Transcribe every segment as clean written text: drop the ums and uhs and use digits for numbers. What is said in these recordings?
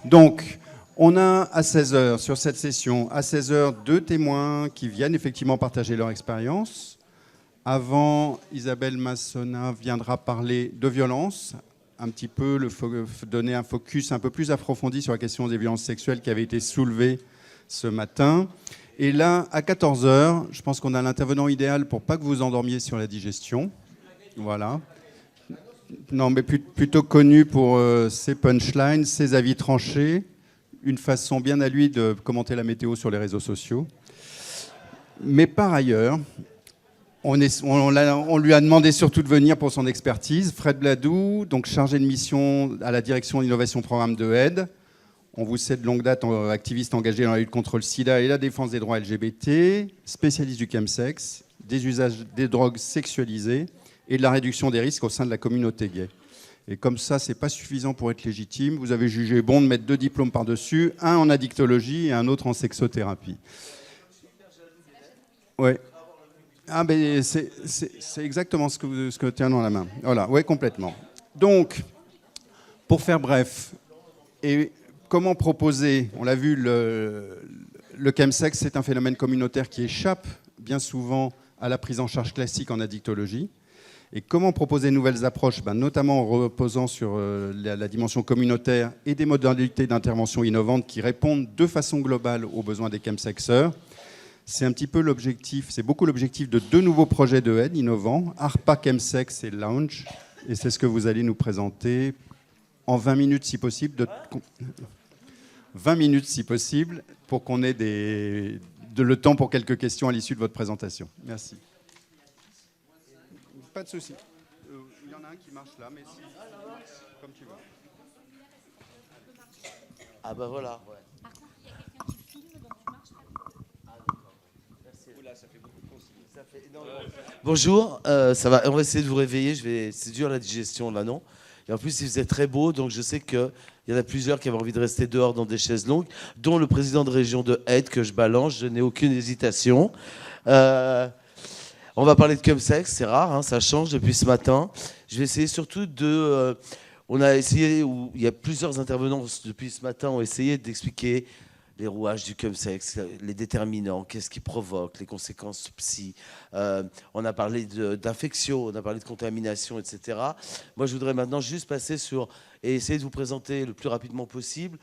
Donc, on a à 16 heures, sur cette session, à 16 heures, 2 témoins qui viennent effectivement partager leur expérience. Avant, Isabelle Massona viendra parler de violence, un petit peu donner un focus un peu plus approfondi sur la question des violences sexuelles qui avait été soulevée ce matin. Et là, à 14 heures, je pense qu'on a l'intervenant idéal pour pas que vous vous endormiez sur la digestion. Voilà. Non, mais plutôt connu pour ses punchlines, ses avis tranchés, une façon bien à lui de commenter la météo sur les réseaux sociaux. Mais par ailleurs, on lui a demandé surtout de venir pour son expertise. Fred Bladou, donc chargé de mission à la direction d'innovation programme de aide. On vous sait de longue date activiste engagé dans la lutte contre le sida et la défense des droits LGBT, spécialiste du chemsex, des usages des drogues sexualisées et de la réduction des risques au sein de la communauté gay. Et comme ça, c'est pas suffisant pour être légitime. Vous avez jugé bon de mettre 2 diplômes par-dessus, un en addictologie et un autre en sexothérapie. Ouais. Ah ben c'est exactement ce que tu as dans la main. Voilà, ouais, complètement. Donc, pour faire bref, et comment proposer, on l'a vu, le chemsex, c'est un phénomène communautaire qui échappe bien souvent à la prise en charge classique en addictologie. Et comment proposer de nouvelles approches, notamment en reposant sur la dimension communautaire et des modalités d'intervention innovantes qui répondent de façon globale aux besoins des chemsexeurs. C'est un petit peu l'objectif, c'est beaucoup l'objectif de 2 nouveaux projets de aide innovants, ARPA Chemsex et Lounge. Et c'est ce que vous allez nous présenter en 20 minutes si possible. 20 minutes si possible, pour qu'on ait le temps pour quelques questions à l'issue de votre présentation. Merci. Pas de souci. Il y en a un qui marche là, mais si, comme tu veux. Ah bah voilà. Ouais. Par contre, il y a quelqu'un qui filme, donc tu marches pas. Ah d'accord. Merci. Oula, ça fait beaucoup de consignes. Ça fait énormément. Bonjour, ça va. On va essayer de vous réveiller. C'est dur la digestion là, non? Et en plus, il faisait très beau, donc je sais qu'il y en a plusieurs qui avaient envie de rester dehors dans des chaises longues, dont le président de région de Aide que je balance. Je n'ai aucune hésitation. On va parler de chemsex, c'est rare, hein, ça change depuis ce matin. Je vais essayer surtout de... on a essayé, il y a plusieurs intervenants depuis ce matin ont essayé d'expliquer les rouages du chemsex, les déterminants, qu'est-ce qui provoque, les conséquences psy. On a parlé d'infection, on a parlé de contamination, etc. Moi, je voudrais maintenant juste passer sur... et essayer de vous présenter le plus rapidement possible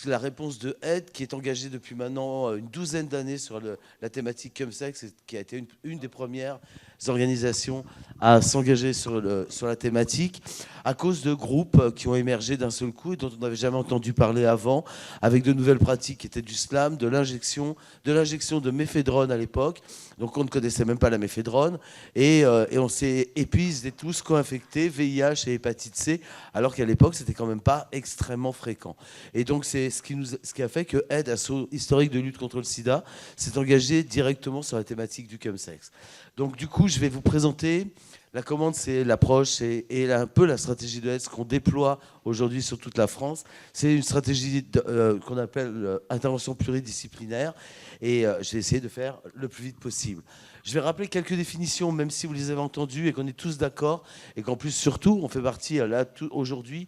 la réponse de Aide, qui est engagée depuis maintenant une douzaine d'années sur la thématique chemsex, qui a été une des premières organisations à s'engager sur la thématique, à cause de groupes qui ont émergé d'un seul coup et dont on n'avait jamais entendu parler avant, avec de nouvelles pratiques qui étaient du slam, de l'injection de méphédrone à l'époque. Donc on ne connaissait même pas la méphédrone, et on s'est épuisé tous co-infectés, VIH et hépatite C, alors qu'à l'époque c'était quand même pas extrêmement fréquent. Et donc c'est ce qui a fait que Aide, Asso historique de lutte contre le sida, s'est engagé directement sur la thématique du chemsex. Donc du coup je vais vous présenter la commande, c'est l'approche et un peu la stratégie de Aide, ce qu'on déploie aujourd'hui sur toute la France. C'est une stratégie qu'on appelle intervention pluridisciplinaire, et j'ai essayé de faire le plus vite possible. Je vais rappeler quelques définitions, même si vous les avez entendues et qu'on est tous d'accord, et qu'en plus, surtout, on fait partie là aujourd'hui,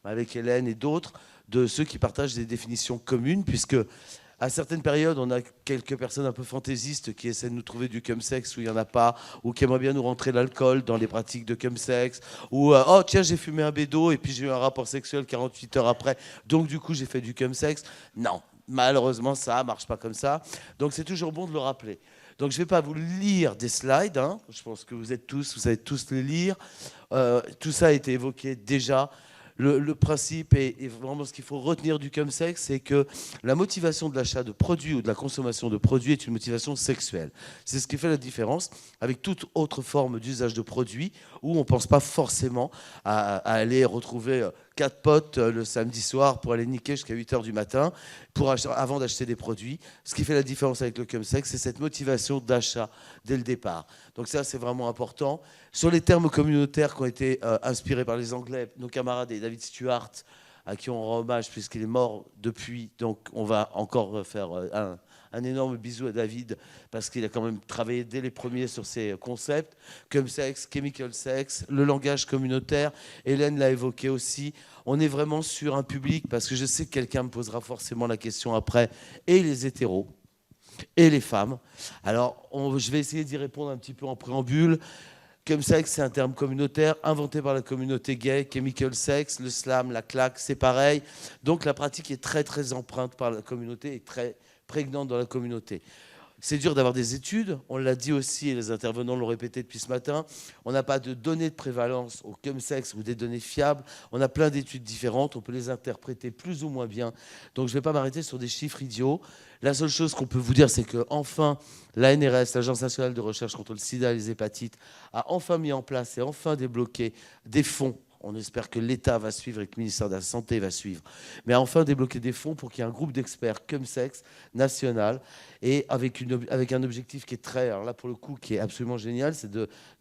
avec Hélène et d'autres, de ceux qui partagent des définitions communes, puisque à certaines périodes, on a quelques personnes un peu fantaisistes qui essaient de nous trouver du chemsex où il n'y en a pas, ou qui aimeraient bien nous rentrer l'alcool dans les pratiques de chemsex, ou oh tiens, j'ai fumé un bédo et puis j'ai eu un rapport sexuel 48 heures après, donc du coup j'ai fait du chemsex. Non, malheureusement ça ne marche pas comme ça, donc c'est toujours bon de le rappeler. Donc je ne vais pas vous lire des slides, hein. Je pense que vous savez tous les lire. Tout ça a été évoqué déjà. Le principe et vraiment ce qu'il faut retenir du chemsex, c'est que la motivation de l'achat de produits ou de la consommation de produits est une motivation sexuelle. C'est ce qui fait la différence avec toute autre forme d'usage de produits où on ne pense pas forcément à aller retrouver 4 potes le samedi soir pour aller niquer jusqu'à 8 h du matin avant d'acheter des produits. Ce qui fait la différence avec le chemsex, c'est cette motivation d'achat dès le départ. Donc ça, c'est vraiment important. Sur les termes communautaires qui ont été inspirés par les Anglais, nos camarades et David Stewart, à qui on rend hommage puisqu'il est mort depuis. Donc on va encore faire un énorme bisou à David parce qu'il a quand même travaillé dès les premiers sur ces concepts. Chemsex, Chemical Sex, le langage communautaire. Hélène l'a évoqué aussi. On est vraiment sur un public, parce que je sais que quelqu'un me posera forcément la question après, et les hétéros et les femmes. Alors, je vais essayer d'y répondre un petit peu en préambule. Chemsex, c'est un terme communautaire inventé par la communauté gay. Chemical Sex, le slam, la claque, c'est pareil. Donc la pratique est très très empreinte par la communauté et très prégnante dans la communauté. C'est dur d'avoir des études, on l'a dit aussi et les intervenants l'ont répété depuis ce matin. On n'a pas de données de prévalence au chemsex ou des données fiables. On a plein d'études différentes, on peut les interpréter plus ou moins bien. Donc je ne vais pas m'arrêter sur des chiffres idiots. La seule chose qu'on peut vous dire, c'est qu'enfin, l'ANRS, l'Agence nationale de recherche contre le sida et les hépatites, a enfin mis en place et enfin débloqué des fonds. On espère que l'État va suivre et que le ministère de la Santé va suivre. Mais enfin débloquer des fonds pour qu'il y ait un groupe d'experts chemsex national et avec un objectif qui est très, alors là pour le coup, qui est absolument génial, c'est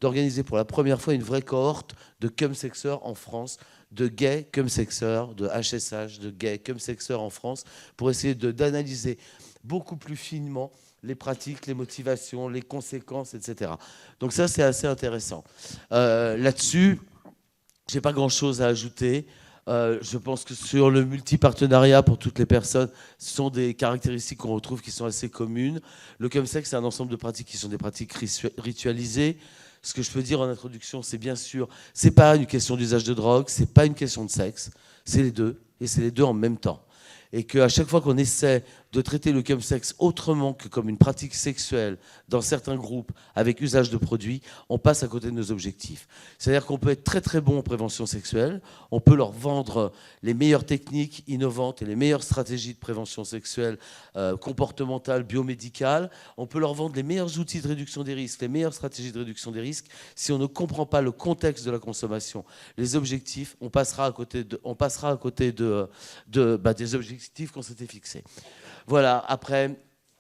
d'organiser pour la première fois une vraie cohorte de chemsexeurs en France, de gays chemsexeurs, de HSH, de gays chemsexeurs en France, pour essayer d'analyser beaucoup plus finement les pratiques, les motivations, les conséquences, etc. Donc ça, c'est assez intéressant. Là-dessus, je n'ai pas grand-chose à ajouter. Je pense que sur le multipartenariat pour toutes les personnes, ce sont des caractéristiques qu'on retrouve qui sont assez communes. Le chemsex, c'est un ensemble de pratiques qui sont des pratiques ritualisées. Ce que je peux dire en introduction, c'est bien sûr, ce n'est pas une question d'usage de drogue, ce n'est pas une question de sexe, c'est les deux, et c'est les deux en même temps. Et qu'à chaque fois qu'on essaie de traiter le chemsex autrement que comme une pratique sexuelle dans certains groupes avec usage de produits, on passe à côté de nos objectifs. C'est-à-dire qu'on peut être très très bon en prévention sexuelle, on peut leur vendre les meilleures techniques innovantes et les meilleures stratégies de prévention sexuelle comportementale, biomédicale, on peut leur vendre les meilleurs outils de réduction des risques, les meilleures stratégies de réduction des risques. Si on ne comprend pas le contexte de la consommation, les objectifs, on passera à côté des objectifs qu'on s'était fixés. Voilà, après,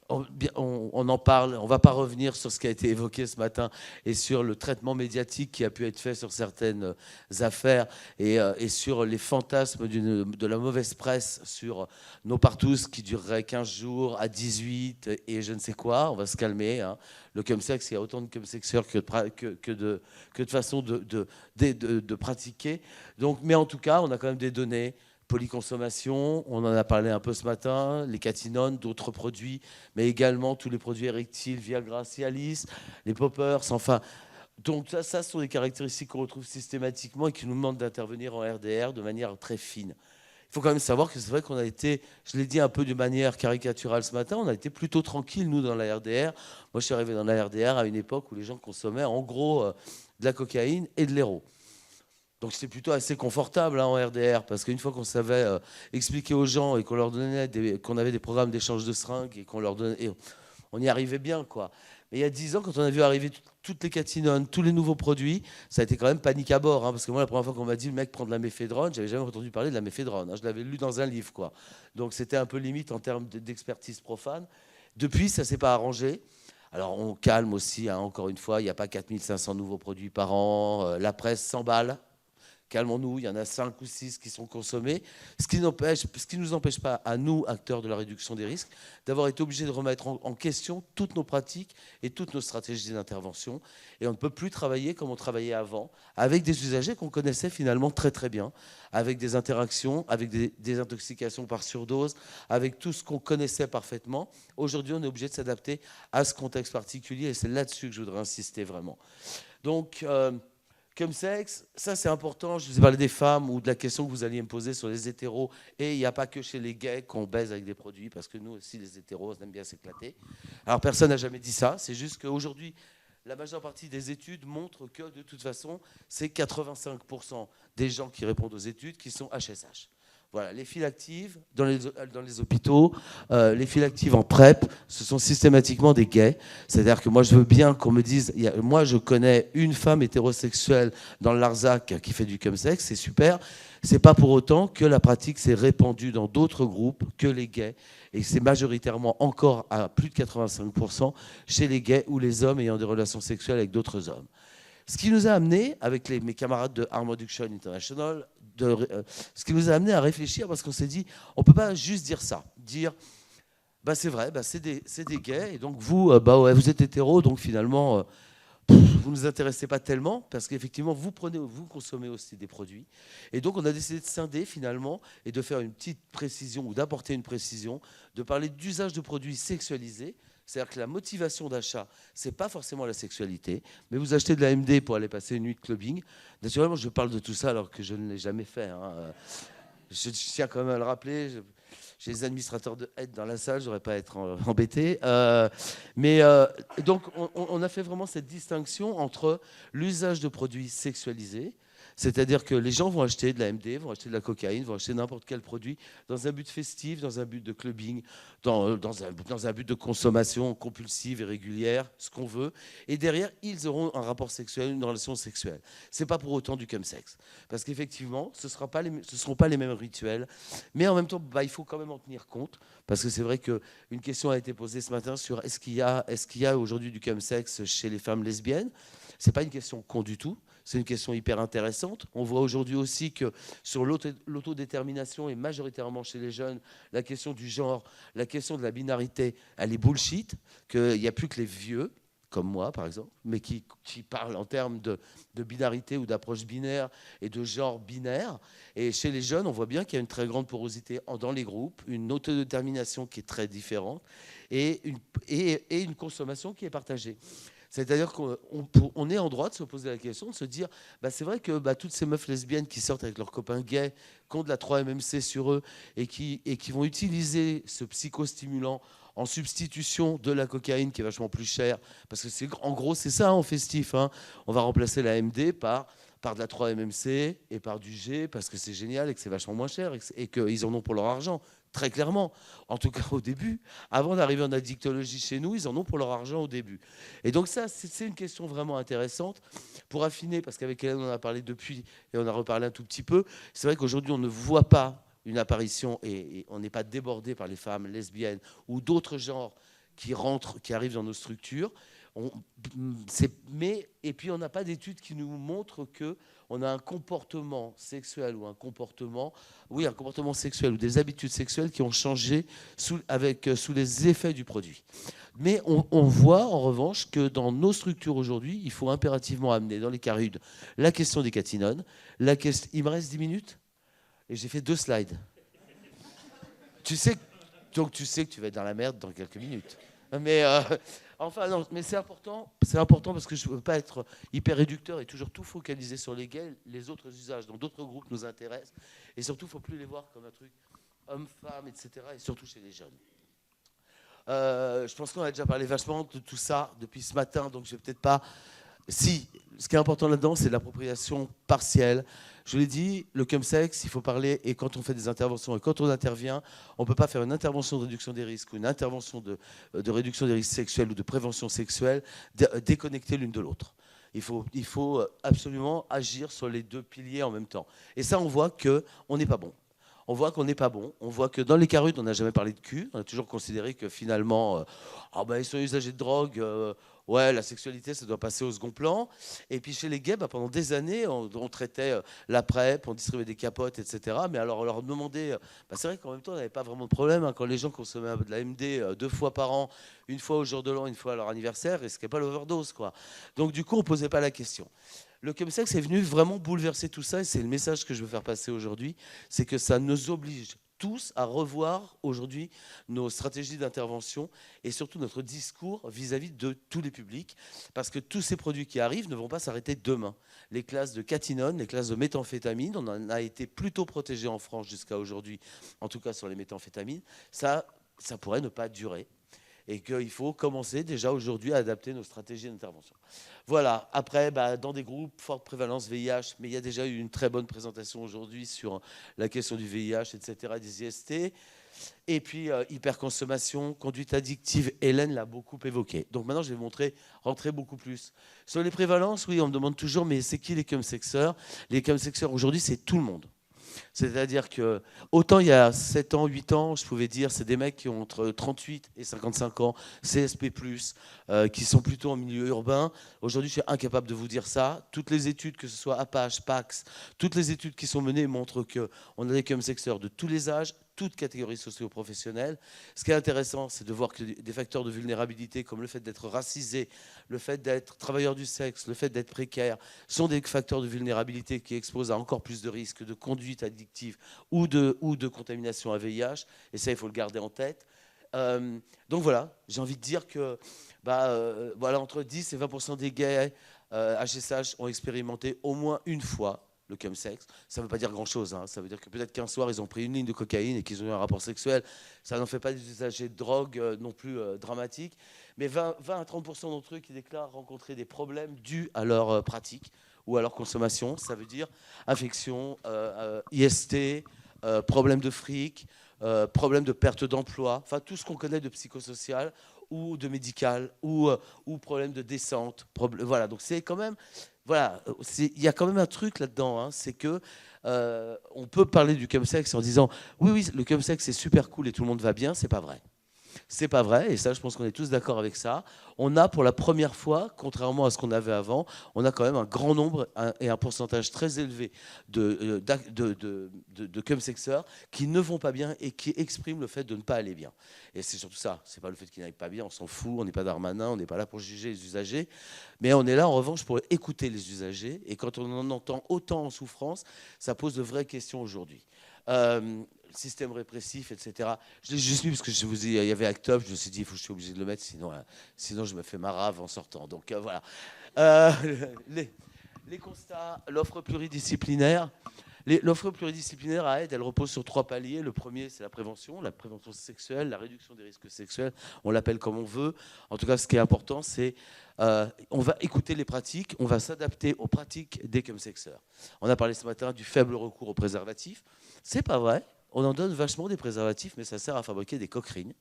on en parle, on ne va pas revenir sur ce qui a été évoqué ce matin et sur le traitement médiatique qui a pu être fait sur certaines affaires et sur les fantasmes de la mauvaise presse sur nos partous qui dureraient 15 jours à 18 et je ne sais quoi. On va se calmer. Hein. Le chemsex, il y a autant de chemsexeurs que de façons de pratiquer. Donc, mais en tout cas, on a quand même des données. Polyconsommation, on en a parlé un peu ce matin, les catinones, d'autres produits, mais également tous les produits érectiles, Viagra, Cialis, les poppers, enfin. Donc ça, ce sont des caractéristiques qu'on retrouve systématiquement et qui nous demandent d'intervenir en RDR de manière très fine. Il faut quand même savoir que c'est vrai qu'on a été, je l'ai dit un peu de manière caricaturale ce matin, on a été plutôt tranquille, nous, dans la RDR. Moi, je suis arrivé dans la RDR à une époque où les gens consommaient en gros de la cocaïne et de l'héro. Donc c'était plutôt assez confortable en RDR, parce qu'une fois qu'on savait expliquer aux gens et qu'on leur donnait qu'on avait des programmes d'échange de seringues et qu'on leur donnait, et on y arrivait bien, quoi. Mais il y a 10 ans, quand on a vu arriver toutes les catinones, tous les nouveaux produits, ça a été quand même panique à bord, hein, parce que moi, la première fois qu'on m'a dit le mec prend de la méphédrone, j'avais jamais entendu parler de la méphédrone. Hein, je l'avais lu dans un livre, quoi. Donc c'était un peu limite en termes d'expertise profane. Depuis, ça s'est pas arrangé. Alors on calme aussi, hein, encore une fois, il n'y a pas 4500 nouveaux produits par an, la presse s'emballe. Calmons-nous, il y en a 5 ou 6 qui sont consommés, ce qui ne nous empêche pas, à nous, acteurs de la réduction des risques, d'avoir été obligés de remettre en question toutes nos pratiques et toutes nos stratégies d'intervention. Et on ne peut plus travailler comme on travaillait avant, avec des usagers qu'on connaissait finalement très très bien, avec des interactions, avec des intoxications par surdose, avec tout ce qu'on connaissait parfaitement. Aujourd'hui, on est obligé de s'adapter à ce contexte particulier et c'est là-dessus que je voudrais insister vraiment. Donc, chemsex, ça c'est important, je vous ai parlé des femmes ou de la question que vous alliez me poser sur les hétéros, et il n'y a pas que chez les gays qu'on baise avec des produits, parce que nous aussi les hétéros, on aime bien s'éclater. Alors personne n'a jamais dit ça, c'est juste qu'aujourd'hui, la majeure partie des études montrent que de toute façon, c'est 85% des gens qui répondent aux études qui sont HSH. Voilà, les files actives dans les hôpitaux, les files actives en PrEP, ce sont systématiquement des gays. C'est-à-dire que moi, je veux bien qu'on me dise, moi, je connais une femme hétérosexuelle dans le Larzac qui fait du chemsex, c'est super. C'est pas pour autant que la pratique s'est répandue dans d'autres groupes que les gays. Et c'est majoritairement encore à plus de 85% chez les gays ou les hommes ayant des relations sexuelles avec d'autres hommes. Ce qui nous a amené, avec mes camarades de Harm Reduction International, ce qui nous a amené à réfléchir, parce qu'on s'est dit, on ne peut pas juste dire ça, dire, bah c'est vrai, bah c'est des gays, et donc vous, bah ouais, vous êtes hétéro, donc finalement, vous ne nous intéressez pas tellement, parce qu'effectivement, vous consommez aussi des produits. Et donc, on a décidé de scinder finalement, et de faire une petite précision, ou d'apporter une précision, de parler d'usage de produits sexualisés. C'est-à-dire que la motivation d'achat, ce n'est pas forcément la sexualité, mais vous achetez de la MD pour aller passer une nuit de clubbing. Naturellement, je parle de tout ça alors que je ne l'ai jamais fait, hein. Je tiens quand même à le rappeler. J'ai les administrateurs de aide dans la salle, je n'aurais pas à être embêté. Donc, on a fait vraiment cette distinction entre l'usage de produits sexualisés, c'est-à-dire que les gens vont acheter de la MD, vont acheter de la cocaïne, vont acheter n'importe quel produit dans un but festif, dans un but de clubbing, dans un but de consommation compulsive et régulière, ce qu'on veut. Et derrière, ils auront un rapport sexuel, une relation sexuelle. Ce n'est pas pour autant du chemsex. Parce qu'effectivement, ce ne seront pas les mêmes rituels. Mais en même temps, bah, il faut quand même en tenir compte. Parce que c'est vrai qu'une question a été posée ce matin sur est-ce qu'il y a aujourd'hui du chemsex chez les femmes lesbiennes. Ce n'est pas une question con du tout. C'est une question hyper intéressante. On voit aujourd'hui aussi que sur l'autodétermination et majoritairement chez les jeunes, la question du genre, la question de la binarité, elle est bullshit, qu'il n'y a plus que les vieux, comme moi par exemple, mais qui parlent en termes de binarité ou d'approche binaire et de genre binaire. Et chez les jeunes, on voit bien qu'il y a une très grande porosité dans les groupes, une autodétermination qui est très différente et une consommation qui est partagée. C'est-à-dire qu'on est en droit de se poser la question, de se dire, bah c'est vrai que toutes ces meufs lesbiennes qui sortent avec leurs copains gays, qui ont de la 3-MMC sur eux et qui vont utiliser ce psychostimulant en substitution de la cocaïne qui est vachement plus chère, parce que en gros c'est ça en festif, hein. On va remplacer la MD par de la 3-MMC et par du G parce que c'est génial et que c'est vachement moins cher et qu'ils en ont pour leur argent. Très clairement, en tout cas au début, avant d'arriver en addictologie chez nous, ils en ont pour leur argent au début. Et donc ça, c'est une question vraiment intéressante pour affiner, parce qu'avec Hélène, on en a parlé depuis et on a reparlé un tout petit peu. C'est vrai qu'aujourd'hui, on ne voit pas une apparition et on n'est pas débordé par les femmes lesbiennes ou d'autres genres qui arrivent dans nos structures. Et puis on n'a pas d'études qui nous montrent qu'on a un comportement sexuel ou un comportement sexuel ou des habitudes sexuelles qui ont changé sous les effets du produit. Mais on voit en revanche que dans nos structures aujourd'hui, il faut impérativement amener dans les CARUD la question des catinones. Il me reste 10 minutes et j'ai fait 2 slides. Donc tu sais que tu vas être dans la merde dans quelques minutes. Mais enfin non, mais c'est important parce que je ne veux pas être hyper réducteur et toujours tout focaliser sur les gays. Les autres usages dans d'autres groupes nous intéressent et surtout il ne faut plus les voir comme un truc homme-femme, etc. et surtout chez les jeunes. Je pense qu'on a déjà parlé vachement de tout ça depuis ce matin, donc je vais peut-être pas... Si, ce qui est important là-dedans, c'est l'appropriation partielle. Je l'ai dit, le chemsex, il faut parler, et quand on fait des interventions, et quand on intervient, on ne peut pas faire une intervention de réduction des risques ou une intervention de réduction des risques sexuels ou de prévention sexuelle déconnectée l'une de l'autre. Il faut absolument agir sur les 2 piliers en même temps. Et ça, on voit qu'on n'est pas bon. On voit qu'on n'est pas bon. On voit que dans les CARUD, on n'a jamais parlé de cul. On a toujours considéré que finalement, ils sont usagers de drogue, ouais, la sexualité, ça doit passer au second plan. Et puis chez les gays, pendant des années, on traitait la PrEP, on distribuait des capotes, etc. Mais alors, on leur demandait... c'est vrai qu'en même temps, on n'avait pas vraiment de problème. Hein, quand les gens consommaient de la MD 2 fois par an, une fois au jour de l'an, une fois à leur anniversaire, ils risquaient pas l'overdose, quoi. Donc du coup, on ne posait pas la question. Le chemsex est venu vraiment bouleverser tout ça, et c'est le message que je veux faire passer aujourd'hui, c'est que ça nous oblige tous à revoir aujourd'hui nos stratégies d'intervention et surtout notre discours vis-à-vis de tous les publics, parce que tous ces produits qui arrivent ne vont pas s'arrêter demain. Les classes de catinone, les classes de méthamphétamine, on en a été plutôt protégés en France jusqu'à aujourd'hui, en tout cas sur les méthamphétamines, ça pourrait ne pas durer. Et qu'il faut commencer déjà aujourd'hui à adapter nos stratégies d'intervention. Voilà, après, dans des groupes, forte prévalence VIH, mais il y a déjà eu une très bonne présentation aujourd'hui sur la question du VIH, etc., des IST. Et puis, hyperconsommation, conduite addictive, Hélène l'a beaucoup évoqué. Donc maintenant, je vais rentrer beaucoup plus. Sur les prévalences, oui, on me demande toujours, mais c'est qui les chemsexeurs? Les chemsexeurs, aujourd'hui, c'est tout le monde. C'est-à-dire que, autant il y a 7 ans, 8 ans, je pouvais dire, c'est des mecs qui ont entre 38 et 55 ans, CSP+, qui sont plutôt en milieu urbain. Aujourd'hui, je suis incapable de vous dire ça. Toutes les études, que ce soit Apache, Pax, toutes les études qui sont menées montrent qu'on a des chumsexeurs de tous les âges, toutes catégories socio-professionnelles. Ce qui est intéressant, c'est de voir que des facteurs de vulnérabilité, comme le fait d'être racisé, le fait d'être travailleur du sexe, le fait d'être précaire, sont des facteurs de vulnérabilité qui exposent à encore plus de risques de conduite addictive ou de contamination à VIH. Et ça, il faut le garder en tête. Donc voilà, j'ai envie de dire que voilà, entre 10 et 20% des gays HSH ont expérimenté au moins une fois le chemsex. Ça ne veut pas dire grand-chose. Hein. Ça veut dire que peut-être qu'un soir, ils ont pris une ligne de cocaïne et qu'ils ont eu un rapport sexuel. Ça n'en fait pas des usagers de drogue non plus dramatiques. Mais 20 à 30% d'entre eux qui déclarent rencontrer des problèmes dus à leur pratique ou à leur consommation. Ça veut dire infection, IST, problème de fric, problème de perte d'emploi, enfin tout ce qu'on connaît de psychosocial ou de médical ou problème de descente. Voilà, donc c'est quand même... Voilà, il y a quand même un truc là-dedans, hein, c'est que on peut parler du chemsex en disant oui, le chemsex c'est super cool et tout le monde va bien, c'est pas vrai. C'est pas vrai, et ça, je pense qu'on est tous d'accord avec ça. On a pour la première fois, contrairement à ce qu'on avait avant, on a quand même un grand nombre et un pourcentage très élevé de chumsexeurs qui ne vont pas bien et qui expriment le fait de ne pas aller bien. Et c'est surtout ça, c'est pas le fait qu'ils n'aillent pas bien, on s'en fout, on n'est pas Darmanin, on n'est pas là pour juger les usagers, mais on est là en revanche pour écouter les usagers, et quand on en entend autant en souffrance, ça pose de vraies questions aujourd'hui. Système répressif, etc. Je l'ai juste mis parce que je vous dis, il y avait Act Up, je me suis dit, je suis obligé de le mettre, sinon je me fais ma rave en sortant. Donc voilà. Les constats, l'offre pluridisciplinaire. L'offre pluridisciplinaire à aide, elle repose sur 3 paliers. Le premier, c'est la prévention sexuelle, la réduction des risques sexuels, on l'appelle comme on veut. En tout cas, ce qui est important, c'est on va écouter les pratiques, on va s'adapter aux pratiques des chumsexeurs. On a parlé ce matin du faible recours aux préservatifs. C'est pas vrai. On en donne vachement des préservatifs, mais ça sert à fabriquer des coquerines.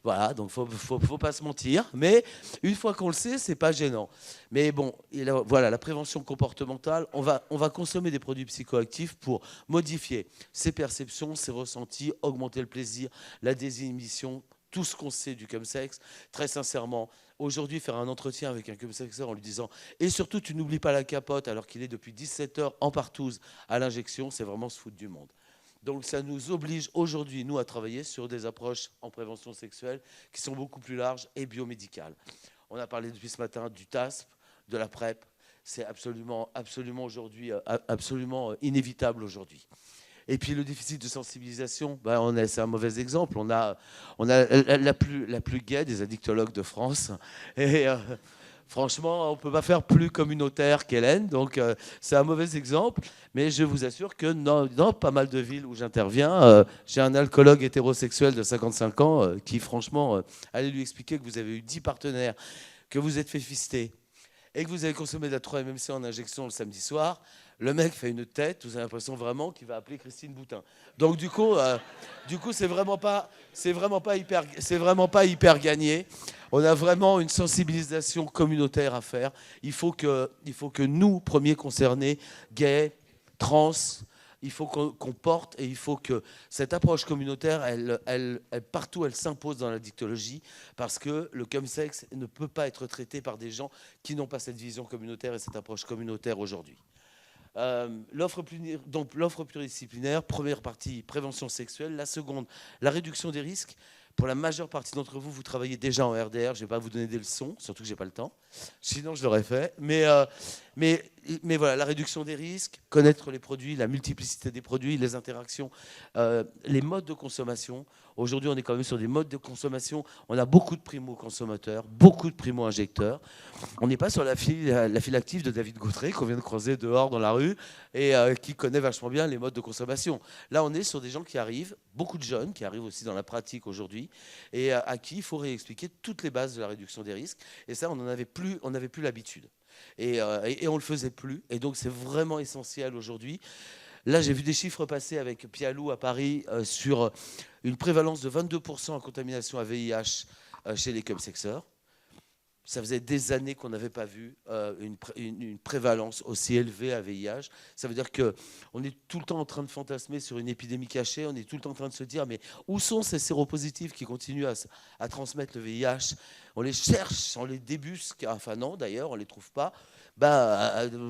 Voilà, donc faut pas se mentir. Mais une fois qu'on le sait, c'est pas gênant. Mais bon, voilà, la prévention comportementale, on va consommer des produits psychoactifs pour modifier ses perceptions, ses ressentis, augmenter le plaisir, la désinhibition, tout ce qu'on sait du chumsex. Très sincèrement, aujourd'hui, faire un entretien avec un chumsexeur en lui disant « Et surtout, tu n'oublies pas la capote alors qu'il est depuis 17 heures en partouze à l'injection », c'est vraiment se foutre du monde. Donc ça nous oblige aujourd'hui, nous, à travailler sur des approches en prévention sexuelle qui sont beaucoup plus larges et biomédicales. On a parlé depuis ce matin du TASP, de la PrEP. C'est absolument aujourd'hui, absolument inévitable aujourd'hui. Et puis le déficit de sensibilisation, c'est un mauvais exemple. On a la plus gaie des addictologues de France. Et franchement, on ne peut pas faire plus communautaire qu'Hélène, donc c'est un mauvais exemple. Mais je vous assure que dans pas mal de villes où j'interviens, j'ai un alcoologue hétérosexuel de 55 ans qui, franchement, allez lui expliquer que vous avez eu 10 partenaires, que vous êtes fait fister et que vous avez consommé de la 3-MMC en injection le samedi soir. Le mec fait une tête, vous avez l'impression vraiment qu'il va appeler Christine Boutin. Donc du coup, c'est vraiment pas hyper gagné. On a vraiment une sensibilisation communautaire à faire. Il faut que nous, premiers concernés, gays, trans, il faut qu'on porte, et il faut que cette approche communautaire, elle partout, elle s'impose dans la dictologie, parce que le chumsex ne peut pas être traité par des gens qui n'ont pas cette vision communautaire et cette approche communautaire aujourd'hui. L'offre pluridisciplinaire, première partie, prévention sexuelle. La seconde, la réduction des risques. Pour la majeure partie d'entre vous, vous travaillez déjà en RDR. Je ne vais pas vous donner des leçons, surtout que je n'ai pas le temps. Sinon, je l'aurais fait. Mais voilà, la réduction des risques, connaître les produits, la multiplicité des produits, les interactions, les modes de consommation. Aujourd'hui, on est quand même sur des modes de consommation. On a beaucoup de primo-consommateurs, beaucoup de primo-injecteurs. On n'est pas sur la file active de David Gautret, qu'on vient de croiser dehors dans la rue, et qui connaît vachement bien les modes de consommation. Là, on est sur des gens qui arrivent, beaucoup de jeunes, qui arrivent aussi dans la pratique aujourd'hui, et à qui il faut réexpliquer toutes les bases de la réduction des risques. Et ça, on n'avait plus l'habitude. Et on ne le faisait plus. Et donc, c'est vraiment essentiel aujourd'hui. Là, j'ai vu des chiffres passer avec Pialou à Paris sur une prévalence de 22% en contamination à VIH chez les chumsexeurs. Ça faisait des années qu'on n'avait pas vu une prévalence aussi élevée à VIH. Ça veut dire qu'on est tout le temps en train de fantasmer sur une épidémie cachée. On est tout le temps en train de se dire, mais où sont ces séropositifs qui continuent à transmettre le VIH? On les cherche, on les débusque. Enfin non, d'ailleurs, on ne les trouve pas.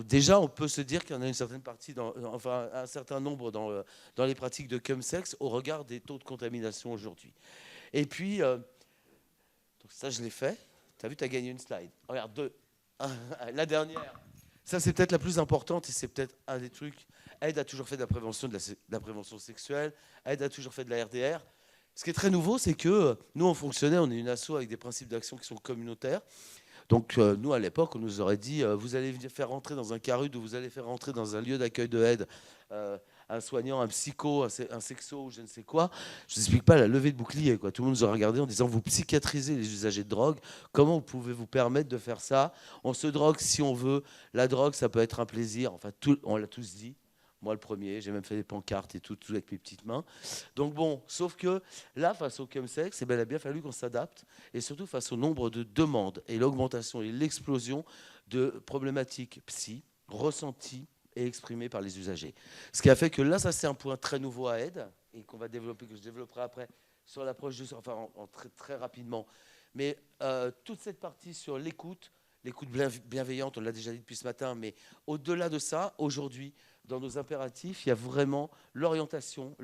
Déjà, on peut se dire qu'il y en a une certaine partie, enfin un certain nombre dans les pratiques de chemsex au regard des taux de contamination aujourd'hui. Et puis, donc ça, je l'ai fait. Tu as vu, tu as gagné une slide. Regarde, 2. La dernière. Ça, c'est peut-être la plus importante et c'est peut-être un des trucs. Aide a toujours fait de la prévention, de la prévention sexuelle. Aide a toujours fait de la RDR. Ce qui est très nouveau, c'est que nous, on fonctionnait, on est une asso avec des principes d'action qui sont communautaires. Donc, nous, à l'époque, on nous aurait dit vous allez faire rentrer dans un CARUD ou vous allez faire rentrer dans un lieu d'accueil de aide un soignant, un psycho, un sexo ou je ne sais quoi. Je ne vous explique pas la levée de bouclier, quoi. Tout le monde nous a regardé en disant vous psychiatrisez les usagers de drogue. Comment vous pouvez vous permettre de faire ça? On se drogue si on veut. La drogue, ça peut être un plaisir. Enfin, on l'a tous dit. Moi, le premier, j'ai même fait des pancartes et tout avec mes petites mains. Donc bon, sauf que là, face au chemsex, il a bien fallu qu'on s'adapte, et surtout face au nombre de demandes et l'augmentation et l'explosion de problématiques psy, ressenties et exprimées par les usagers. Ce qui a fait que là, ça c'est un point très nouveau à Aide, et qu'on va développer, que je développerai après sur l'approche, très, très rapidement. Mais toute cette partie sur l'écoute bienveillante, on l'a déjà dit depuis ce matin, mais au-delà de ça, aujourd'hui, dans nos impératifs, il y a vraiment l'orientation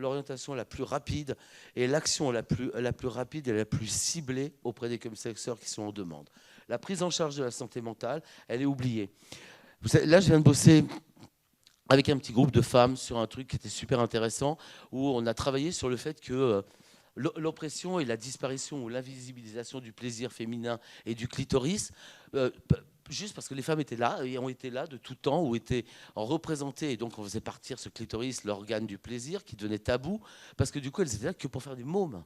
la plus rapide et l'action la plus rapide et la plus ciblée auprès des chemsexeurs qui sont en demande. La prise en charge de la santé mentale, elle est oubliée. Vous savez, là, je viens de bosser avec un petit groupe de femmes sur un truc qui était super intéressant, où on a travaillé sur le fait que l'oppression et la disparition ou l'invisibilisation du plaisir féminin et du clitoris, juste parce que les femmes étaient là et ont été là de tout temps, ou étaient représentées, et donc on faisait partir ce clitoris, l'organe du plaisir, qui devenait tabou, parce que du coup elles étaient là que pour faire des mômes.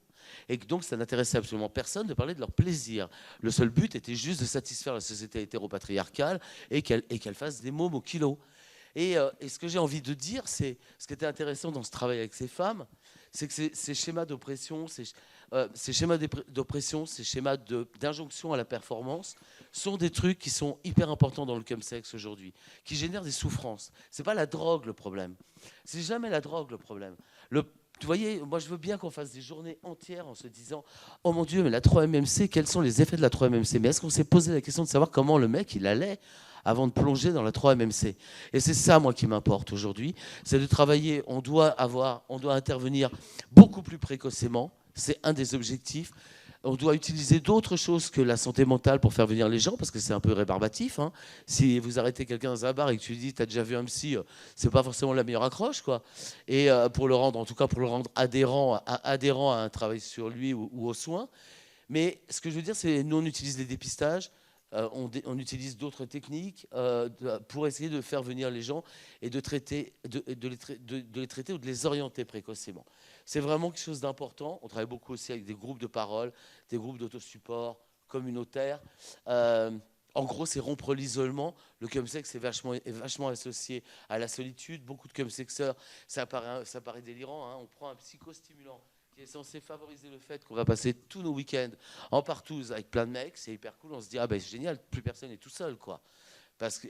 Et donc ça n'intéressait absolument personne de parler de leur plaisir. Le seul but était juste de satisfaire la société hétéropatriarcale et qu'elle fasse des mômes au kilo. Et ce que j'ai envie de dire, c'est ce qui était intéressant dans ce travail avec ces femmes, c'est que ces schémas d'oppression, ces schémas d'injonction à la performance sont des trucs qui sont hyper importants dans le chemsex aujourd'hui, qui génèrent des souffrances. C'est pas la drogue le problème. C'est jamais la drogue le problème. Vous voyez, moi je veux bien qu'on fasse des journées entières en se disant oh mon Dieu, mais la 3-MMC, quels sont les effets de la 3-MMC? Mais est-ce qu'on s'est posé la question de savoir comment le mec il allait avant de plonger dans la 3-MMC? Et c'est ça, moi, qui m'importe aujourd'hui, c'est de travailler. On doit intervenir beaucoup plus précocement. C'est un des objectifs. On doit utiliser d'autres choses que la santé mentale pour faire venir les gens, parce que c'est un peu rébarbatif. Hein. Si vous arrêtez quelqu'un dans un bar et que tu lui dis t'as déjà vu un psy, c'est pas forcément la meilleure accroche, quoi. Et pour le rendre adhérent à un travail sur lui ou aux soins. Mais ce que je veux dire, c'est nous on utilise les dépistages. On utilise d'autres techniques pour essayer de faire venir les gens et de les traiter ou de les orienter précocement. C'est vraiment quelque chose d'important. On travaille beaucoup aussi avec des groupes de parole, des groupes d'autosupport communautaires. En gros, c'est rompre l'isolement. Le chemsex est vachement associé à la solitude. Beaucoup de chemsexeurs, ça paraît délirant. Hein. On prend un psychostimulant qui est censé favoriser le fait qu'on va passer tous nos week-ends en partouze avec plein de mecs, c'est hyper cool, on se dit ah ben c'est génial, plus personne n'est tout seul, quoi.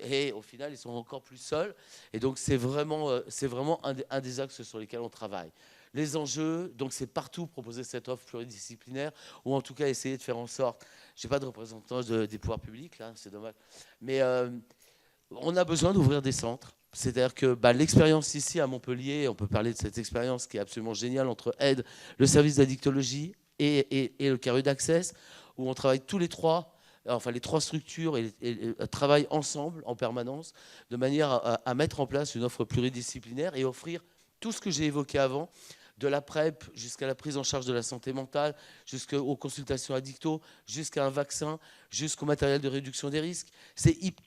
Et au final ils sont encore plus seuls, et donc c'est vraiment un des axes sur lesquels on travaille. Les enjeux, donc c'est partout proposer cette offre pluridisciplinaire, ou en tout cas essayer de faire en sorte, je n'ai pas de représentant des pouvoirs publics là, c'est dommage, mais on a besoin d'ouvrir des centres. C'est-à-dire que l'expérience ici à Montpellier, on peut parler de cette expérience qui est absolument géniale entre Aide, le service d'addictologie et le CARUD Access, où on travaille tous les trois, enfin les trois structures et travaillent ensemble en permanence de manière à mettre en place une offre pluridisciplinaire et offrir tout ce que j'ai évoqué avant, de la PrEP jusqu'à la prise en charge de la santé mentale, jusqu'aux consultations addicto, jusqu'à un vaccin, jusqu'au matériel de réduction des risques.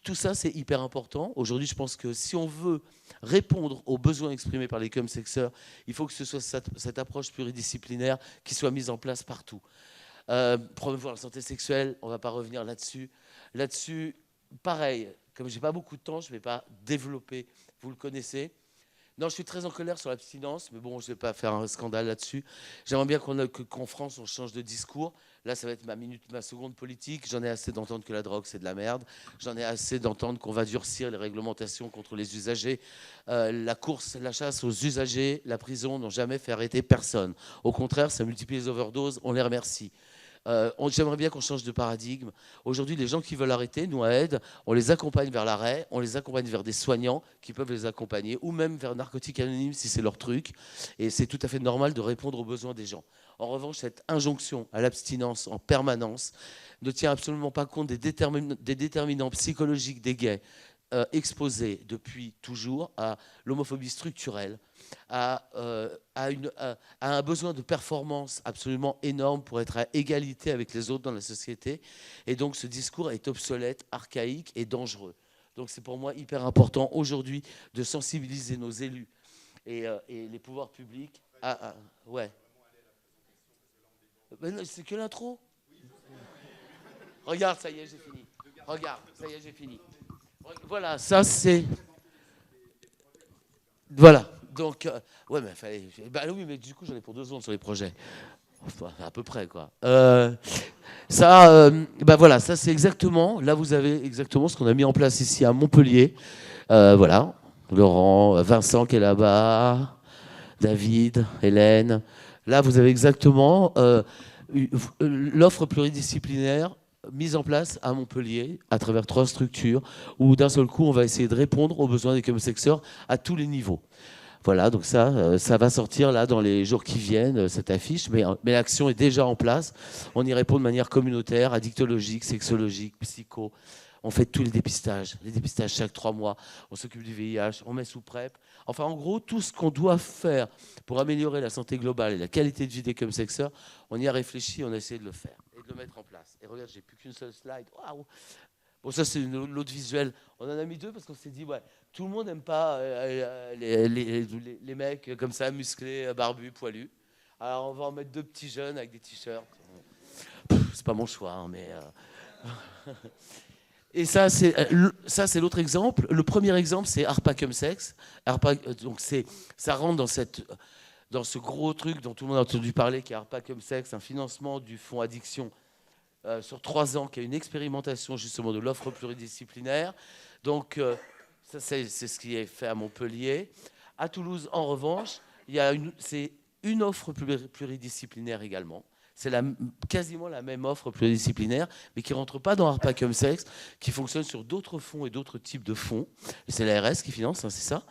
Tout ça, c'est hyper important. Aujourd'hui, je pense que si on veut répondre aux besoins exprimés par les chemsexeurs, il faut que ce soit cette approche pluridisciplinaire qui soit mise en place partout. Promouvoir la santé sexuelle, on ne va pas revenir là-dessus. Là-dessus, pareil, comme je n'ai pas beaucoup de temps, je ne vais pas développer, vous le connaissez. Non, je suis très en colère sur l'abstinence, mais bon, je ne vais pas faire un scandale là-dessus. J'aimerais bien qu'en France, on change de discours. Là, ça va être ma seconde politique. J'en ai assez d'entendre que la drogue, c'est de la merde. J'en ai assez d'entendre qu'on va durcir les réglementations contre les usagers. La chasse aux usagers, la prison n'ont jamais fait arrêter personne. Au contraire, ça multiplie les overdoses. On les remercie. J'aimerais bien qu'on change de paradigme. Aujourd'hui, les gens qui veulent arrêter, nous, à Aide, on les accompagne vers l'arrêt, on les accompagne vers des soignants qui peuvent les accompagner, ou même vers Narcotiques Anonymes si c'est leur truc. Et c'est tout à fait normal de répondre aux besoins des gens. En revanche, cette injonction à l'abstinence en permanence ne tient absolument pas compte des déterminants psychologiques des gays exposés depuis toujours à l'homophobie structurelle, à un besoin de performance absolument énorme pour être à égalité avec les autres dans la société. Et donc ce discours est obsolète, archaïque et dangereux. Donc c'est pour moi hyper important aujourd'hui de sensibiliser nos élus et les pouvoirs publics à... Ouais. Ben non, c'est que l'intro. Regarde, ça y est, j'ai fini. Regarde, ça y est, j'ai fini. Voilà, ça c'est... Voilà, donc... ouais, mais fallait... Bah oui, mais du coup, j'en ai pour 2 secondes sur les projets. Enfin, à peu près, quoi. Bah voilà, ça c'est exactement... Là, vous avez exactement ce qu'on a mis en place ici à Montpellier. Voilà, Laurent, Vincent qui est là-bas, David, Hélène. Là, vous avez exactement l'offre pluridisciplinaire mise en place à Montpellier à travers 3 structures où d'un seul coup on va essayer de répondre aux besoins des comsexeurs à tous les niveaux. Voilà, donc ça va sortir là dans les jours qui viennent, cette affiche, mais l'action est déjà en place. On y répond de manière communautaire, addictologique, sexologique, psycho. On fait tous les dépistages chaque 3 mois. On s'occupe du VIH, on met sous PrEP. Enfin, en gros, tout ce qu'on doit faire pour améliorer la santé globale et la qualité de vie des comsexeurs, on y a réfléchi, on a essayé de le faire et de le mettre en place. Et regarde, j'ai plus qu'une seule slide. Waouh! Bon, ça, c'est l'autre visuel. On en a mis 2 parce qu'on s'est dit, ouais, tout le monde n'aime pas les mecs comme ça, musclés, barbus, poilus. Alors, on va en mettre 2 petits jeunes avec des t-shirts. C'est pas mon choix, hein, mais... Et ça, c'est l'autre exemple. Le premier exemple, c'est ARPA Comsex. Donc ça rentre dans ce gros truc dont tout le monde a entendu parler, qui est ARPA Comsex, un financement du fonds addiction sur 3 ans, qui est une expérimentation justement de l'offre pluridisciplinaire. Donc ça, c'est ce qui est fait à Montpellier. À Toulouse, en revanche, c'est une offre pluridisciplinaire également. C'est quasiment la même offre pluridisciplinaire, mais qui ne rentre pas dans ARPA Comsex, qui fonctionne sur d'autres fonds et d'autres types de fonds. Et c'est l'ARS qui finance, hein, c'est ça.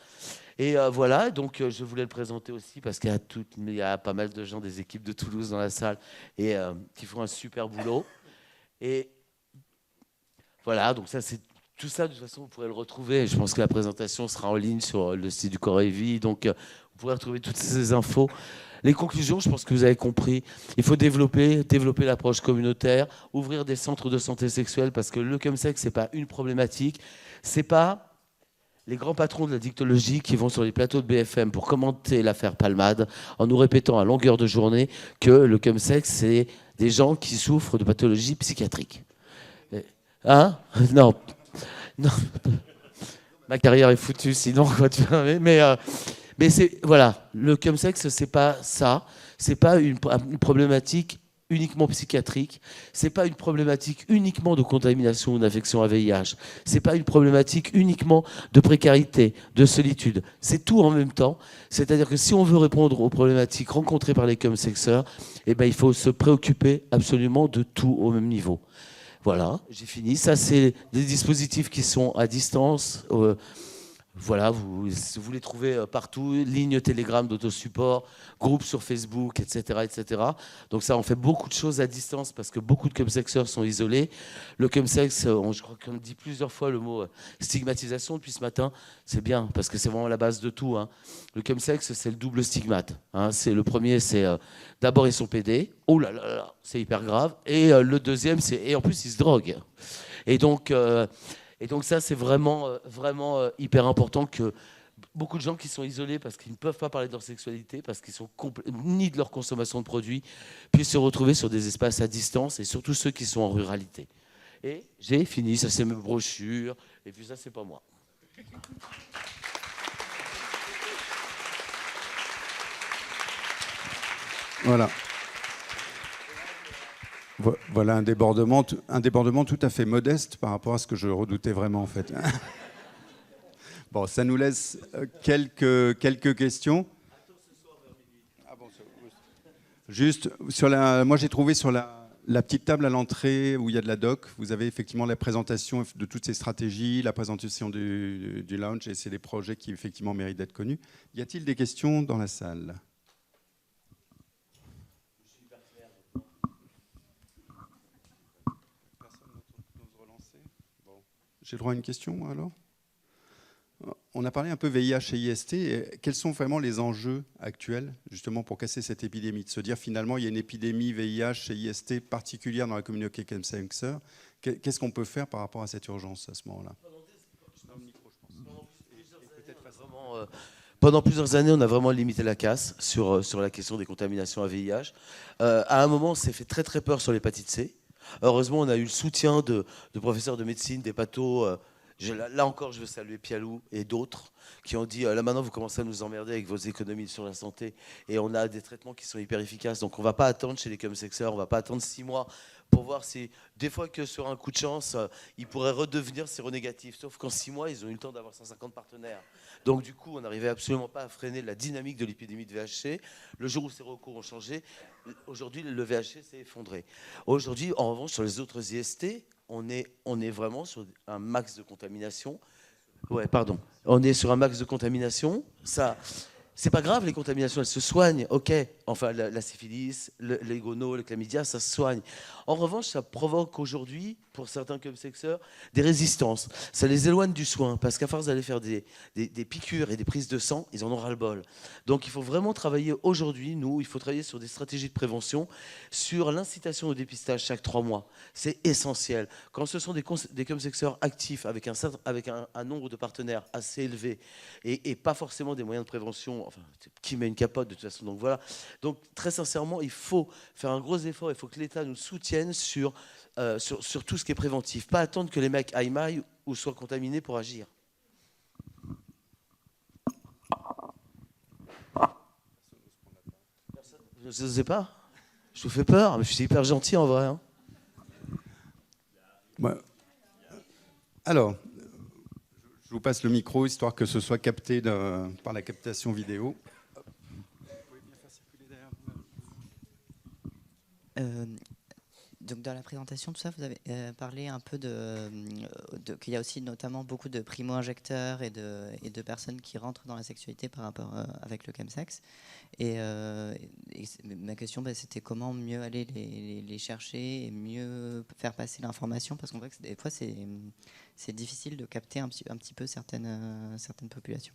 Et voilà, donc je voulais le présenter aussi parce qu'il y a pas mal de gens des équipes de Toulouse dans la salle et qui font un super boulot. Et voilà, donc ça, c'est tout ça. De toute façon, vous pourrez le retrouver. Je pense que la présentation sera en ligne sur le site du Corps et Vie. Donc, vous pourrez retrouver toutes ces infos. Les conclusions, je pense que vous avez compris. Il faut développer l'approche communautaire, ouvrir des centres de santé sexuelle parce que le chemsex, ce n'est pas une problématique. Ce n'est pas les grands patrons de la dictologie qui vont sur les plateaux de BFM pour commenter l'affaire Palmade en nous répétant à longueur de journée que le chemsex, c'est des gens qui souffrent de pathologies psychiatriques. Hein? Non. Ma carrière est foutue, sinon, quoi, tu vois, mais voilà, le chemsex, c'est pas ça. C'est pas une problématique uniquement psychiatrique. C'est pas une problématique uniquement de contamination ou d'infection à VIH. C'est pas une problématique uniquement de précarité, de solitude. C'est tout en même temps. C'est-à-dire que si on veut répondre aux problématiques rencontrées par les chemsexeurs, eh ben, il faut se préoccuper absolument de tout au même niveau. Voilà, j'ai fini. Ça, c'est des dispositifs qui sont à distance. Voilà, vous les trouvez partout, ligne Telegram d'autosupport, groupe sur Facebook, etc., etc. Donc ça, on fait beaucoup de choses à distance parce que beaucoup de chemsexeurs sont isolés. Le chemsex, je crois qu'on dit plusieurs fois le mot stigmatisation depuis ce matin. C'est bien parce que c'est vraiment la base de tout, hein. Le chemsex, c'est le double stigmate, hein. Le premier, c'est d'abord ils sont pédés. Oh là là là, c'est hyper grave. Et le deuxième, et en plus, ils se droguent. Et donc ça, c'est vraiment hyper important que beaucoup de gens qui sont isolés parce qu'ils ne peuvent pas parler de leur sexualité, parce qu'ils sont ni de leur consommation de produits, puissent se retrouver sur des espaces à distance, et surtout ceux qui sont en ruralité. Et j'ai fini, ça c'est mes brochures, et puis ça c'est pas moi. Voilà. Voilà un débordement tout à fait modeste par rapport à ce que je redoutais vraiment en fait. Bon, ça nous laisse quelques questions. Juste moi j'ai trouvé sur la petite table à l'entrée où il y a de la doc, vous avez effectivement la présentation de toutes ces stratégies, la présentation du launch, et c'est des projets qui effectivement méritent d'être connus. Y a-t-il des questions dans la salle ? J'ai droit à une question alors ? On a parlé un peu VIH et IST. Quels sont vraiment les enjeux actuels justement pour casser cette épidémie ? De se dire finalement il y a une épidémie VIH et IST particulière dans la communauté chemsex. Qu'est-ce qu'on peut faire par rapport à cette urgence à ce moment-là ? Pendant plusieurs années, on a vraiment limité la casse sur la question des contaminations à VIH. À un moment, on s'est fait très très peur sur l'hépatite C. Heureusement, on a eu le soutien de professeurs de médecine, des pathos. Là encore, je veux saluer Pialou et d'autres qui ont dit là maintenant, vous commencez à nous emmerder avec vos économies sur la santé et on a des traitements qui sont hyper efficaces. Donc, on ne va pas attendre chez les chemsexeurs, on ne va pas attendre 6 mois pour voir si, des fois que sur un coup de chance, ils pourraient redevenir séronégatifs. Sauf qu'en 6 mois, ils ont eu le temps d'avoir 150 partenaires. Donc, du coup, on n'arrivait absolument pas à freiner la dynamique de l'épidémie de VHC. Le jour où ces recours ont changé, aujourd'hui, le VHC s'est effondré. Aujourd'hui, en revanche, sur les autres IST, on est vraiment sur un max de contamination. Ouais, pardon. On est sur un max de contamination. Ça, c'est pas grave, les contaminations, elles se soignent, ok. Enfin, la syphilis, les gonos, le chlamydia, ça se soigne. En revanche, ça provoque aujourd'hui, pour certains chemsexeurs, des résistances. Ça les éloigne du soin, parce qu'à force d'aller faire des piqûres et des prises de sang, ils en ont ras-le-bol. Donc, il faut vraiment travailler aujourd'hui, il faut travailler sur des stratégies de prévention, sur l'incitation au dépistage chaque 3 mois. C'est essentiel. Quand ce sont des chemsexeurs actifs, avec un nombre de partenaires assez élevé, et pas forcément des moyens de prévention, enfin, qui met une capote de toute façon, donc voilà. Donc, très sincèrement, il faut faire un gros effort, il faut que l'État nous soutienne sur tout ce qui est préventif. Pas attendre que les mecs aillent mal ou soient contaminés pour agir. Je ne sais pas. Je vous fais peur, mais je suis hyper gentil en vrai. Hein. Ouais. Alors, je vous passe le micro, histoire que ce soit capté par la captation vidéo. Donc dans la présentation, tout ça, vous avez parlé un peu qu'il y a aussi notamment beaucoup de primo-injecteurs et de personnes qui rentrent dans la sexualité par rapport avec le chemsex. Et ma question, c'était comment mieux aller les chercher et mieux faire passer l'information, parce qu'on voit que des fois c'est difficile de capter un petit peu certaines populations.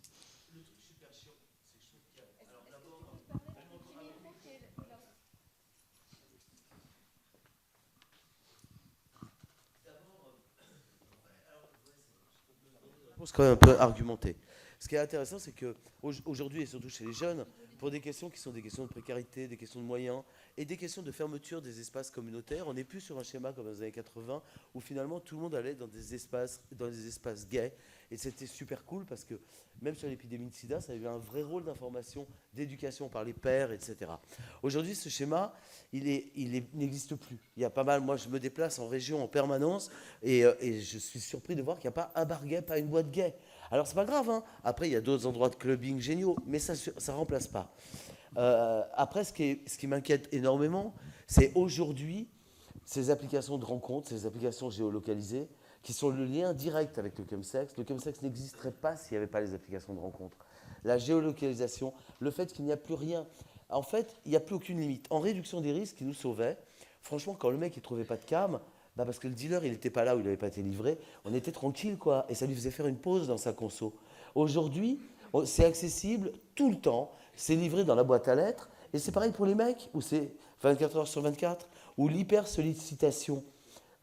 C'est quand même un peu argumenté. Ce qui est intéressant, c'est qu'aujourd'hui, et surtout chez les jeunes, pour des questions qui sont des questions de précarité, des questions de moyens et des questions de fermeture des espaces communautaires, on n'est plus sur un schéma comme dans les années 80 où finalement tout le monde allait dans des espaces gays. Et c'était super cool parce que même sur l'épidémie de sida, ça avait un vrai rôle d'information, d'éducation par les pairs, etc. Aujourd'hui, ce schéma, il n'existe plus. Il y a pas mal, moi je me déplace en région en permanence et je suis surpris de voir qu'il n'y a pas un bar gay, pas une boîte gay. Alors c'est pas grave, hein. Après il y a d'autres endroits de clubbing géniaux, mais ça ne remplace pas. Après, ce qui m'inquiète énormément, c'est aujourd'hui ces applications de rencontres, ces applications géolocalisées, qui sont le lien direct avec le chemsex. Le chemsex n'existerait pas s'il n'y avait pas les applications de rencontres. La géolocalisation, le fait qu'il n'y a plus rien. En fait, il n'y a plus aucune limite. En réduction des risques qui nous sauvait, franchement, quand le mec ne trouvait pas de cam, parce que le dealer, il n'était pas là ou il n'avait pas été livré, on était tranquille, quoi. Et ça lui faisait faire une pause dans sa conso. Aujourd'hui, c'est accessible tout le temps. C'est livré dans la boîte à lettres. Et c'est pareil pour les mecs, où c'est 24 heures sur 24, où l'hyper-sollicitation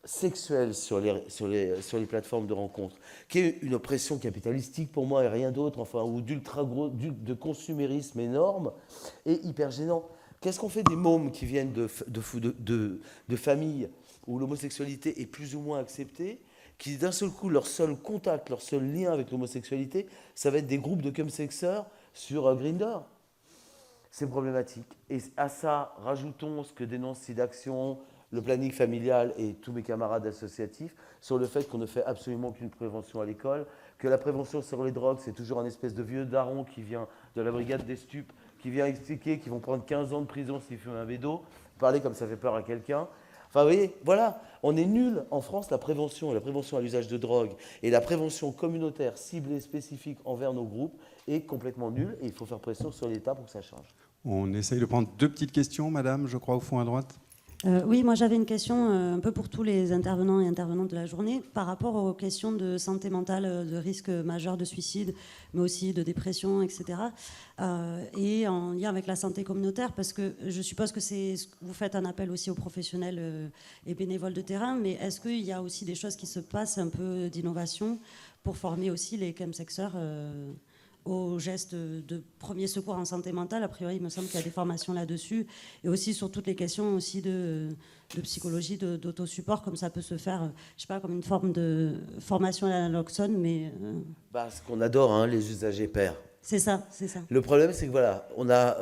sexuelle sur les plateformes de rencontres, qui est une oppression capitalistique pour moi et rien d'autre, enfin, ou de consumérisme énorme, et hyper gênant. Qu'est-ce qu'on fait des mômes qui viennent de familles où l'homosexualité est plus ou moins acceptée, qui d'un seul coup, leur seul contact, leur seul lien avec l'homosexualité, ça va être des groupes de chemsexeurs sur Grindr. c'est problématique. Et à ça, rajoutons ce que dénonce SIDAction, le planning familial et tous mes camarades associatifs sur le fait qu'on ne fait absolument aucune prévention à l'école, que la prévention sur les drogues, c'est toujours un espèce de vieux daron qui vient de la brigade des stupes, qui vient expliquer qu'ils vont prendre 15 ans de prison s'ils fument un bédo, parler comme ça fait peur à quelqu'un. Enfin, vous voyez, voilà, on est nul en France, la prévention à l'usage de drogue et la prévention communautaire ciblée, spécifique envers nos groupes est complètement nulle et il faut faire pression sur l'État pour que ça change. On essaye de prendre 2 petites questions, madame, je crois, au fond à droite. Oui, moi j'avais une question un peu pour tous les intervenants et intervenantes de la journée par rapport aux questions de santé mentale, de risque majeur de suicide, mais aussi de dépression, etc. Et en lien avec la santé communautaire, parce que je suppose que vous faites un appel aussi aux professionnels et bénévoles de terrain, mais est-ce qu'il y a aussi des choses qui se passent, un peu d'innovation, pour former aussi les chemsexeurs aux gestes de premier secours en santé mentale? A priori, il me semble qu'il y a des formations là-dessus, et aussi sur toutes les questions aussi de psychologie, d'autosupport, comme ça peut se faire, je sais pas, comme une forme de formation à la naloxone, mais... Ce qu'on adore, hein, les usagers pairs. C'est ça, c'est ça. Le problème, c'est que voilà, on a,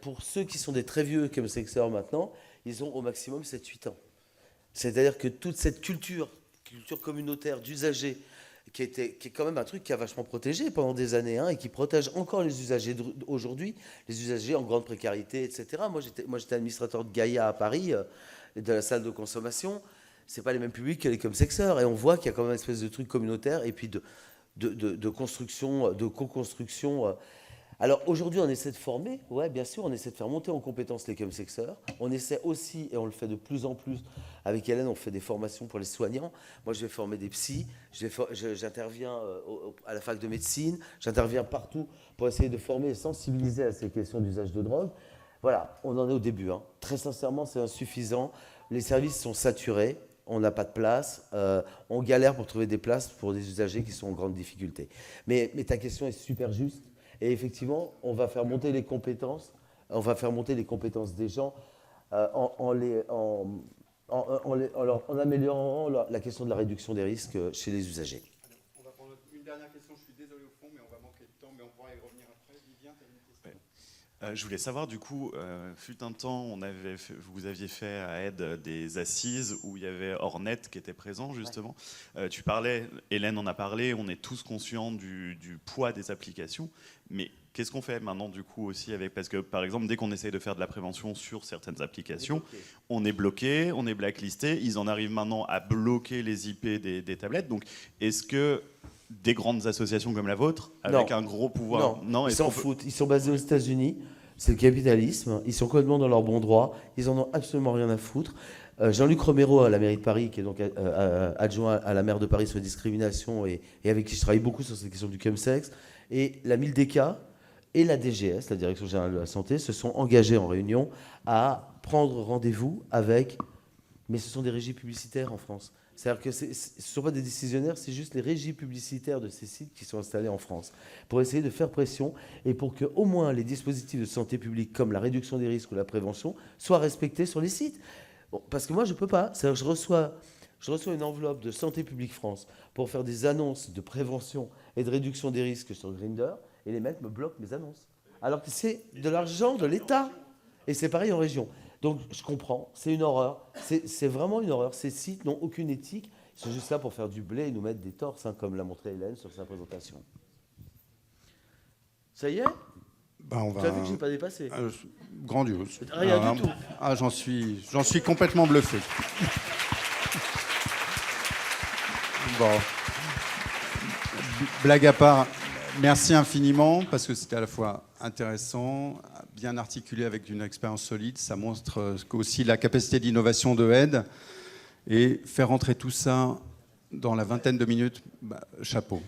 pour ceux qui sont des très vieux chemsexeurs maintenant, ils ont au maximum 7-8 ans. C'est-à-dire que toute cette culture communautaire d'usagers, qui est quand même un truc qui a vachement protégé pendant des années, hein, et qui protège encore les usagers aujourd'hui, les usagers en grande précarité, etc. Moi, j'étais administrateur de Gaïa à Paris, de la salle de consommation. C'est pas les mêmes publics que les chemsexeurs, et on voit qu'il y a quand même une espèce de truc communautaire, et puis de construction, de co-construction. Alors aujourd'hui, on essaie de former, ouais, bien sûr, on essaie de faire monter en compétence les chemsexeurs. On essaie aussi, et on le fait de plus en plus, avec Hélène, on fait des formations pour les soignants. Moi, je vais former des psys, j'interviens à la fac de médecine, j'interviens partout pour essayer de former et sensibiliser à ces questions d'usage de drogue. Voilà, on en est au début, hein. Très sincèrement, c'est insuffisant. Les services sont saturés, on n'a pas de place, on galère pour trouver des places pour des usagers qui sont en grande difficulté. Mais ta question est super juste. Et effectivement, on va faire monter les compétences, des gens en améliorant la question de la réduction des risques chez les usagers. On va prendre une dernière question, je suis désolé au fond, mais on va manquer de temps, mais on pourra y revenir après. Vivien, tu as une question? Je voulais savoir, du coup, fut un temps, vous aviez fait à Aide des assises où il y avait Ornet qui était présent, justement. Ouais. Tu parlais, Hélène en a parlé, on est tous conscients du poids des applications, mais qu'est-ce qu'on fait maintenant, du coup, aussi avec... Parce que, par exemple, dès qu'on essaye de faire de la prévention sur certaines applications, on est bloqué, on est blacklisté, ils en arrivent maintenant à bloquer les IP des tablettes. Donc, est-ce que des grandes associations comme la vôtre, avec un gros pouvoir... Non, ils s'en foutent. Ils sont basés aux États-Unis, c'est le capitalisme, ils sont complètement dans leur bon droit, ils en ont absolument rien à foutre. Jean-Luc Romero à la mairie de Paris, qui est donc adjoint à la maire de Paris sur la discrimination et avec qui je travaille beaucoup sur cette question du chemsex, et la MILDECA et la DGS, la Direction Générale de la Santé, se sont engagés en réunion à prendre rendez-vous avec... Mais ce sont des régies publicitaires en France. C'est-à-dire que ce ne sont pas des décisionnaires, c'est juste les régies publicitaires de ces sites qui sont installés en France, pour essayer de faire pression et pour que au moins les dispositifs de santé publique, comme la réduction des risques ou la prévention, soient respectés sur les sites. Bon, parce que moi, je ne peux pas. C'est-à-dire que je reçois une enveloppe de Santé publique France pour faire des annonces de prévention et de réduction des risques sur Grindr, et les mecs me bloquent mes annonces. Alors que c'est de l'argent de l'État. Et c'est pareil en région. Donc je comprends, c'est une horreur, c'est vraiment une horreur. Ces sites n'ont aucune éthique, ils sont juste là pour faire du blé et nous mettre des torses, hein, comme l'a montré Hélène sur sa présentation. Ça y est ? Tu as vu que je n'ai pas dépassé ? Grandiose. Rien du tout. J'en suis complètement bluffé. Bon. Blague à part, merci infiniment, parce que c'était à la fois intéressant, bien articulé avec une expérience solide. Ça montre aussi la capacité d'innovation de Aide. Et faire rentrer tout ça dans la vingtaine de minutes, chapeau.